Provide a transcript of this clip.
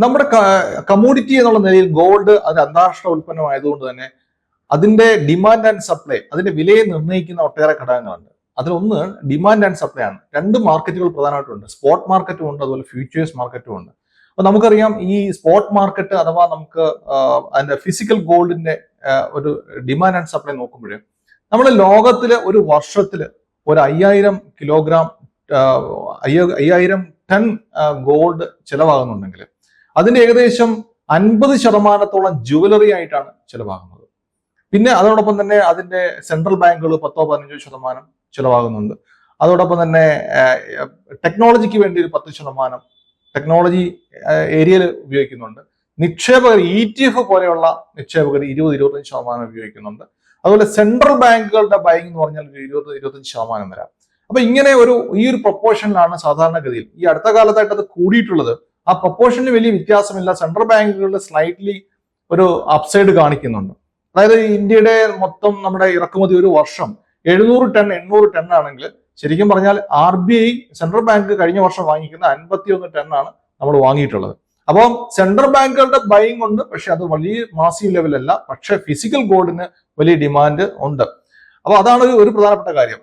നമ്മുടെ കമ്മോഡിറ്റി എന്നുള്ള നിലയിൽ ഗോൾഡ് അത് അന്താരാഷ്ട്ര ഉൽപ്പന്നമായതുകൊണ്ട് തന്നെ അതിന്റെ ഡിമാൻഡ് ആൻഡ് സപ്ലൈ, അതിന്റെ വിലയെ നിർണ്ണയിക്കുന്ന ഒട്ടേറെ ഘടകങ്ങളുണ്ട്. അതിലൊന്ന് ഡിമാൻഡ് ആൻഡ് സപ്ലൈ ആണ്. രണ്ട് മാർക്കറ്റുകൾ പ്രധാനമായിട്ടുണ്ട്. സ്പോട്ട് മാർക്കറ്റും ഉണ്ട്, അതുപോലെ ഫ്യൂച്ചേഴ്സ് മാർക്കറ്റും ഉണ്ട്. അപ്പൊ നമുക്കറിയാം, ഈ സ്പോട്ട് മാർക്കറ്റ് അഥവാ നമുക്ക് അതിന്റെ ഫിസിക്കൽ ഗോൾഡിന്റെ ഒരു ഡിമാൻഡ് ആൻഡ് സപ്ലൈ നോക്കുമ്പോൾ നമ്മൾ ലോകത്തില് ഒരു വർഷത്തില് ഒരു 5000 കിലോഗ്രാം 5000 ടൺ ഗോൾഡ് ചിലവാകുന്നുണ്ടെങ്കിൽ അതിന്റെ ഏകദേശം 50% ജുവലറി ആയിട്ടാണ് ചിലവാകുന്നത്. പിന്നെ അതോടൊപ്പം തന്നെ അതിന്റെ സെൻട്രൽ ബാങ്കുകൾ 10-15% ചിലവാകുന്നുണ്ട്. അതോടൊപ്പം തന്നെ ടെക്നോളജിക്ക് വേണ്ടി ഒരു 10% ടെക്നോളജി ഏരിയയിൽ ഉപയോഗിക്കുന്നുണ്ട്. നിക്ഷേപകർ ETF പോലെയുള്ള നിക്ഷേപകർ 20-25% ഉപയോഗിക്കുന്നുണ്ട്. അതുപോലെ സെൻട്രൽ ബാങ്കുകളുടെ ബൈങ് എന്ന് പറഞ്ഞാൽ 20-25% വരാം. അപ്പൊ ഇങ്ങനെ ഈ ഒരു പ്രൊപ്പോർഷനിലാണ് സാധാരണഗതിയിൽ ഈ അടുത്ത കാലത്തായിട്ട് അത് കൂടിയിട്ടുള്ളത്. ആ പ്രൊപ്പോർഷനിൽ വലിയ വ്യത്യാസമില്ല. സെൻട്രൽ ബാങ്കുകളിൽ സ്ലൈറ്റ്ലി ഒരു അപ്സൈഡ് കാണിക്കുന്നുണ്ട്. അതായത് ഇന്ത്യയുടെ മൊത്തം നമ്മുടെ ഇറക്കുമതി ഒരു വർഷം 700 ടൺ 800 ടൺ ആണെങ്കിൽ ശരിക്കും പറഞ്ഞാൽ RBI സെൻട്രൽ ബാങ്ക് കഴിഞ്ഞ വർഷം വാങ്ങിക്കുന്ന 51 ടണ്ണാണ് നമ്മൾ വാങ്ങിയിട്ടുള്ളത്. അപ്പോൾ സെൻട്രൽ ബാങ്കുകളുടെ ബൈങ് ഉണ്ട്, പക്ഷെ അത് വലിയ മാസീവ് ലെവലല്ല. പക്ഷെ ഫിസിക്കൽ ഗോൾഡിന് വലിയ ഡിമാൻഡ് ഉണ്ട്. അപ്പൊ അതാണ് ഒരു പ്രധാനപ്പെട്ട കാര്യം.